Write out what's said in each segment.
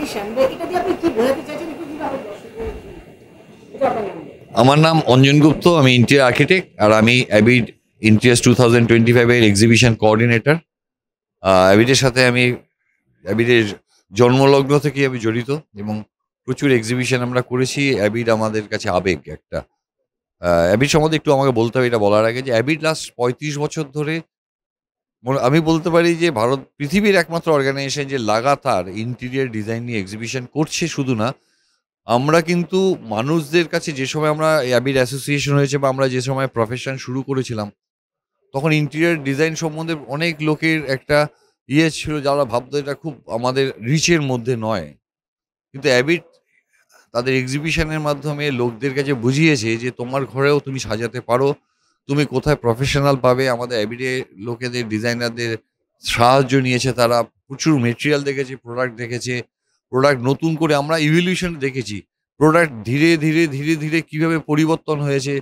Exhibition এটা দিয়ে আপনি কি বোঝাতে চাইছেন একটু যদি আমাদের দর্শকদের এটা আপনার নাম আমার নাম অঞ্জন গুপ্ত, আমি ইন্টেরিয়র আর্কিটেক্ট, আর আমি অ্যাবিড ইন্টেরিয়ার্স 2025-এর এক্সিবিশন কোঅর্ডিনেটর। অ্যাবিডের সাথে আমি অ্যাবিডের জন্মলগ্ন থেকে আমি জড়িত এবং প্রচুর এক্সিবিশন আমরা করেছি। অ্যাবিড আমাদের কাছে আবেগ একটা। অ্যাবিড সম্বন্ধে একটু আমাকে বলতে হবে এটা বলার আগে, যে অ্যাবিড লাস্ট 35 বছর ধরে আমি বলতে পারি যে পৃথিবীর একমাত্র অর্গানাইজেশন যে লাগাতার ইন্টেরিয়র ডিজাইন নিয়ে এক্সিবিশন করছে। শুধু না, আমরা কিন্তু মানুষদের কাছে যে সময় আমরা অ্যাবিড অ্যাসোসিয়েশন হয়েছে বা আমরা যে সময় প্রফেশন শুরু করেছিলাম, তখন ইন্টেরিয়র ডিজাইন সম্বন্ধে অনেক লোকের একটা ছিল, যারা ভাবতো এটা খুব আমাদের রিচের মধ্যে নয়। কিন্তু অ্যাবিড তাদের এক্সিবিশনের মাধ্যমে লোকদের কাছে বুঝিয়েছে যে তোমার ঘরেও তুমি সাজাতে পারো। তুমি কোথায় প্রফেশনাল পাবে? আমাদের অ্যাবিডে লোকেদের, ডিজাইনারদের সাহায্য নিয়েছে তারা। প্রচুর মেটেরিয়াল দেখেছে, প্রোডাক্ট দেখেছে, প্রোডাক্ট নতুন করে আমরা ইভলিউশন দেখেছি। প্রোডাক্ট ধীরে ধীরে ধীরে ধীরে কীভাবে পরিবর্তন হয়েছে,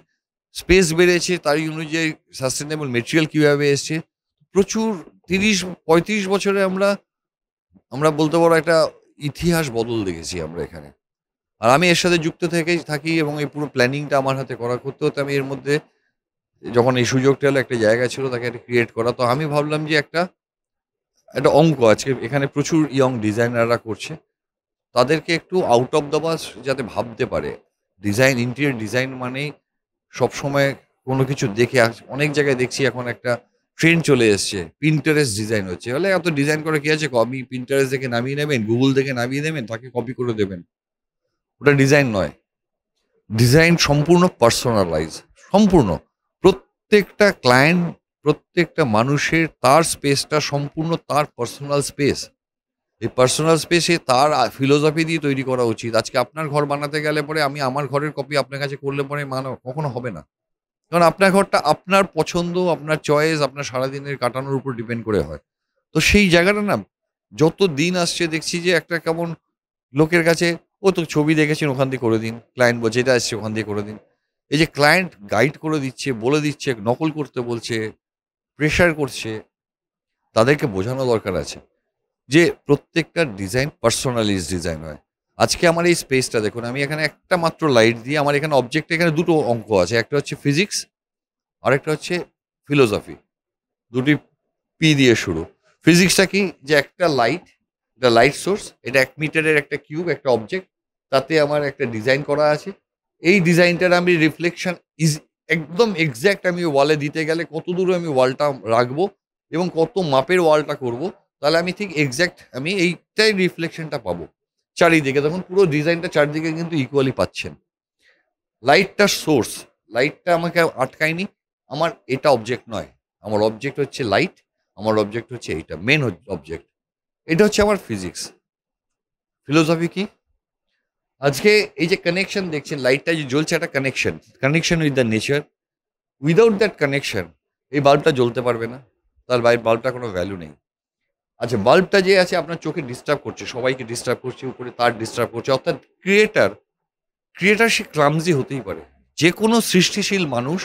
স্পেস বেড়েছে, তারই অনুযায়ী সাস্টেনেবল মেটেরিয়াল কীভাবে এসছে। প্রচুর 30-35 বছরে আমরা আমরা বলতে পারো একটা ইতিহাস বদল দেখেছি আমরা এখানে। আর আমি এর সাথে যুক্ত থাকি এবং এই পুরো প্ল্যানিংটা আমার হাতে করতে হতে আমি এর মধ্যে, যখন এই সুযোগটা হলো, একটা জায়গা ছিল তাকে একটা ক্রিয়েট করা। তো আমি ভাবলাম যে একটা একটা অঙ্ক আজকে এখানে প্রচুর ইয়ং ডিজাইনাররা করছে, তাদেরকে একটু আউট অফ দ্য বক্স যাতে ভাবতে পারে। ডিজাইন, ইন্টেরিয়র ডিজাইন মানেই সবসময় কোনো কিছু দেখে অনেক জায়গায় দেখছি এখন একটা ট্রেন্ড চলে এসছে, পিন্টারেস্ট ডিজাইন হচ্ছে। বলে এত ডিজাইন করে কি আছে, কপি পিন্টারেস্ট দেখে নামিয়ে নেবেন, গুগল দেখে নামিয়ে নেবেন, তাকে কপি করে দেবেন। ওটা ডিজাইন নয়। ডিজাইন সম্পূর্ণ পার্সোনালাইজ, সম্পূর্ণ প্রত্যেকটা ক্লায়েন্ট, প্রত্যেকটা মানুষের তার স্পেসটা সম্পূর্ণ তার পার্সোনাল স্পেস। এই পার্সোনাল স্পেসে তার ফিলোসফি দিয়ে তৈরি করা উচিত। আজকে আপনার ঘর বানাতে গেলে পরে আমি আমার ঘরের কপি আপনার কাছে করলে পরে কখনো হবে না। কারণ আপনার ঘরটা আপনার পছন্দ, আপনার চয়েস, আপনার সারাদিনের কাটানোর উপর ডিপেন্ড করে হয়। তো সেই জায়গাটা না, যত দিন আসছে দেখছি যে একটা কেমন লোকের কাছে, ও তো ছবি দেখেছেন ওখান দিয়ে করে দিন, ক্লায়েন্ট বলছে এটা আসছে ওখান দিয়ে করে দিন। এই যে ক্লায়েন্ট গাইড করে দিচ্ছে, বলে দিচ্ছে, নকল করতে বলছে, প্রেশার করছে, তাদেরকে বোঝানো দরকার আছে যে প্রত্যেকটা ডিজাইন পার্সোনালাইজড ডিজাইন হয়। আজকে আমার এই স্পেসটা দেখুন, আমি এখানে একটা মাত্র লাইট দিয়ে, আমার এখানে অবজেক্ট, এখানে দুটো অঙ্ক আছে, একটা হচ্ছে ফিজিক্স আর একটা হচ্ছে ফিলোসফি। দুটি পি দিয়ে শুরু। ফিজিক্সটা কি, যে একটা লাইট, এটা লাইট সোর্স, এটা 1 মিটারের একটা কিউব, একটা অবজেক্ট, তাতে আমার একটা ডিজাইন করা আছে। এই ডিজাইনটার আমি রিফ্লেকশন একদম এক্স্যাক্ট আমি ওয়ালে দিতে গেলে কত দূরে আমি ওয়ালটা রাখবো এবং কত মাপের ওয়ালটা করব, তাহলে আমি ঠিক এক্স্যাক্ট আমি এইটাই রিফ্লেকশনটা পাবো চারিদিকে। তখন পুরো ডিজাইনটা চারিদিকে কিন্তু ইকুয়ালি পাচ্ছেন। লাইটটা সোর্স, লাইটটা আমাকে আটকায়নি। আমার এটা অবজেক্ট নয়, আমার অবজেক্ট হচ্ছে লাইট, আমার অবজেক্ট হচ্ছে এইটা, মেন অবজেক্ট। এটা হচ্ছে আমার ফিজিক্স। ফিলোসফি কি, আজকে এই যে কানেকশন দেখছেন, লাইটটা যে জ্বলছে, একটা connection, connection with the nature. Without that connection এই বাল্বটা জ্বলতে পারবে না, তার বাল্বটা কোনো ভ্যালু নেই। আচ্ছা, বাল্বটা যে আছে আপনার চোখে ডিস্টার্ব করছে, সবাইকে ডিস্টার্ব করছে, উপরে তার ডিস্টার্ব করছে, অর্থাৎ ক্রিয়েটার সে ক্লামজি হতেই পারে। যে কোনো সৃষ্টিশীল মানুষ,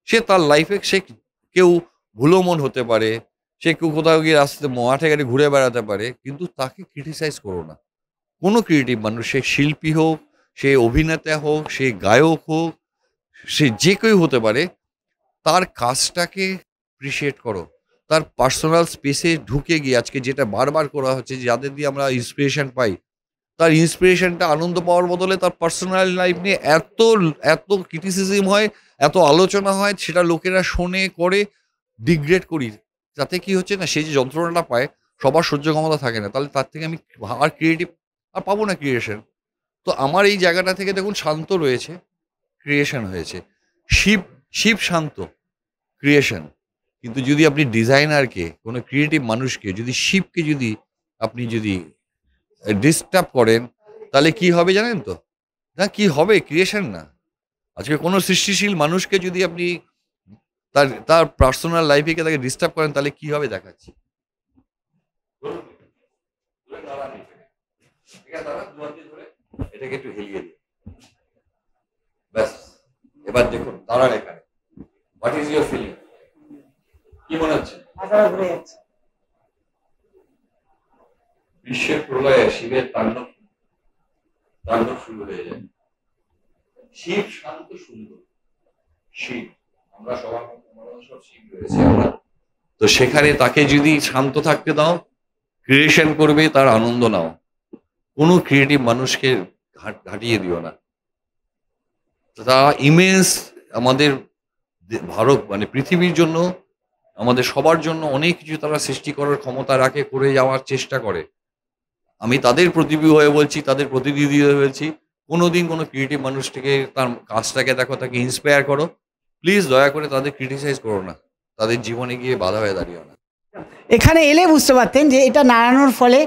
সে তার লাইফে সে কেউ ভুলোমন হতে পারে, সে কেউ কোথাও গিয়ে রাস্তাতে মাঠে ঘাটে ঘুরে বেড়াতে পারে, কিন্তু তাকে ক্রিটিসাইজ করো না। কোনো ক্রিয়েটিভ মানুষ, সে শিল্পী হোক, সে অভিনেতা হোক, সে গায়ক হোক, সে যে কেউ হতে পারে, তার কাজটাকে অ্যাপ্রিশিয়েট করো। তার পার্সোনাল স্পেসে ঢুকে গিয়ে, আজকে যেটা বারবার করা হচ্ছে, যাদের দিয়ে আমরা ইন্সপিরেশন পাই, তার ইন্সপিরেশনটা আনন্দ পাওয়ার বদলে তার পার্সোনাল লাইফ নিয়ে এত এত ক্রিটিসিজম হয়, এত আলোচনা হয়, সেটা লোকেরা শোনে, করে, ডিগ্রেড করি। তাতে কি হচ্ছে না, সে যে যন্ত্রণাটা পায়, সবার সহ্য ক্ষমতা থাকে না, তাহলে তার থেকে আমি আর ক্রিয়েটিভ আর পাবো না, ক্রিয়েশন। তো আমার এই জায়গাটা থেকে দেখুন, শান্ত রয়েছে, ক্রিয়েশন হয়েছে। শিব শিব শান্ত, ক্রিয়েশন। কিন্তু যদি আপনি ডিজাইনারকে, কোনো ক্রিয়েটিভ মানুষকে, যদি শিবকে যদি আপনি যদি ডিস্টার্ব করেন, তাহলে কি হবে জানেন তো? না, কি হবে? ক্রিয়েশন না। আজকে কোনো সৃষ্টিশীল মানুষকে যদি আপনি তার তার পার্সোনাল লাইফে তাকে ডিস্টার্ব করেন, তাহলে কি হবে দেখাচ্ছি। এটাকে একটু হেলিয়ে দিন, ব্যাস। এবার দেখুন, দাঁড়ান এখানে। What is your feeling? কি মনে হচ্ছে? ঘুরে যাচ্ছে। বিশ্বের প্রলয়ে শিবের তাণ্ডব তাণ্ডব শুরু হয়ে যায়। শিব শান্ত সুন্দর, শিব আমরা সবার সব শিব রয়েছে আমরা, তো সেখানে তাকে যদি শান্ত থাকতে দাও, ক্রিয়েশন করবে, তার আনন্দ নাও, কোনো ক্রিয়েটিভ মানুষকে ঘাটিয়ে দিও না। তা ইমেন্স আমাদের ভারত মানে পৃথিবীর জন্য, আমাদের সবার জন্য অনেক কিছু তারা সৃষ্টি করার ক্ষমতা রাখে, করে যাওয়ার চেষ্টা করে। আমি তাদের প্রতিনিধি হয়ে বলছি, তাদের প্রতিনিধি হয়ে বলছি, কোনোদিন কোনো ক্রিয়েটিভ মানুষটাকে তার কাজটাকে দেখো, তাকে ইন্সপায়ার করো, প্লিজ দয়া করে তাদের ক্রিটিসাইজ করো না, তাদের জীবনে গিয়ে বাধা হয়ে দাঁড়িও না। এখানে এলে বুঝতে পারতেন যে এটা নাড়ানোর ফলে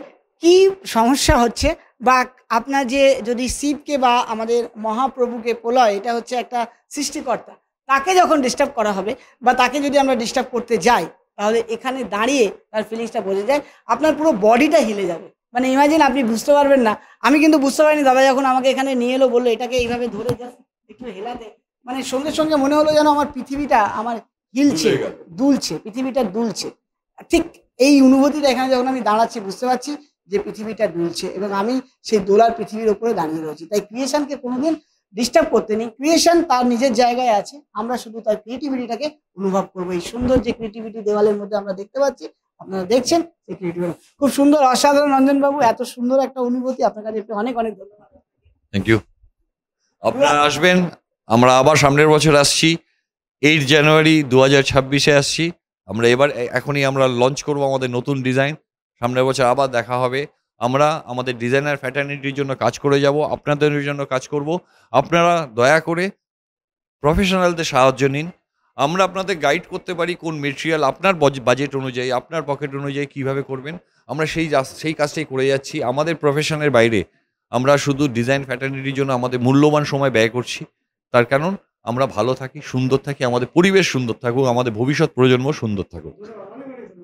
কি সমস্যা হচ্ছে, বা আপনার যে যদি শিবকে বা আমাদের মহাপ্রভুকে প্রলয়, এটা হচ্ছে একটা সৃষ্টিকর্তা, তাকে যখন ডিস্টার্ব করা হবে বা তাকে যদি আমরা ডিস্টার্ব করতে যাই, তাহলে এখানে দাঁড়িয়ে তার ফিলিংসটা বোঝা যায়, আপনার পুরো বডিটা হিলে যাবে। মানে ইমাজিন, আপনি বুঝতে পারবেন না। আমি কিন্তু বুঝতে পারিনি, দাদা যখন আমাকে এখানে নিয়ে এলো, বললো এটাকে এইভাবে ধরে জাস্ট একটু হেলাতে, মানে সঙ্গে সঙ্গে মনে হলো যেন আমার পৃথিবীটা আমার হিলছে, দুলছে, পৃথিবীটা দুলছে। ঠিক এই অনুভূতিটা এখানে যখন আমি দাঁড়াচ্ছি, বুঝতে পারছি যে পৃথিবীটা দুলছে এবং আমি সেই দোলার পৃথিবীর উপরে দাঁড়িয়ে রয়েছি। তাই ক্রিয়েশনকে কোনোদিন ডিস্টার্ব করতে নেই, ক্রিয়েশন তার নিজের জায়গায় আছে, আমরা শুধু তার ক্রিয়েটিভিটিটাকে অনুভব করবো। এই সুন্দর যে ক্রিয়েটিভিটি দেওয়ালের মধ্যে আমরা দেখতে পাচ্ছি, আপনারা দেখছেন, সেই ক্রিয়েটিভিটি খুব সুন্দর, অসাধারণ। রঞ্জনবাবু, এত সুন্দর একটা অনুভূতি, আপনার কাছে অনেক অনেক ধন্যবাদ। Thank you. আপনারা আসবেন, আমরা আবার সামনের বছর আসছি, 8 জানুয়ারি 2026-এ আসছি আমরা। এখনই আমরা লঞ্চ করবো আমাদের নতুন ডিজাইন, সামনের বছর আবার দেখা হবে। আমরা আমাদের ডিজাইনার ফ্যাটার্নিটির জন্য কাজ করে যাব, আপনাদের জন্য কাজ করব। আপনারা দয়া করে প্রফেশনালদের সাহায্য নিন, আমরা আপনাদের গাইড করতে পারি কোন মেটেরিয়াল আপনার বাজেট অনুযায়ী, আপনার পকেট অনুযায়ী কিভাবে করবেন, আমরা সেই কাজটাই করে যাচ্ছি। আমাদের প্রফেশনের বাইরে আমরা শুধু ডিজাইন ফ্যাটার্নিটির জন্য আমাদের মূল্যবান সময় ব্যয় করছি, তার কারণ আমরা ভালো থাকি, সুন্দর থাকি, আমাদের পরিবেশ সুন্দর থাকুক, আমাদের ভবিষ্যৎ প্রজন্ম সুন্দর থাকুক।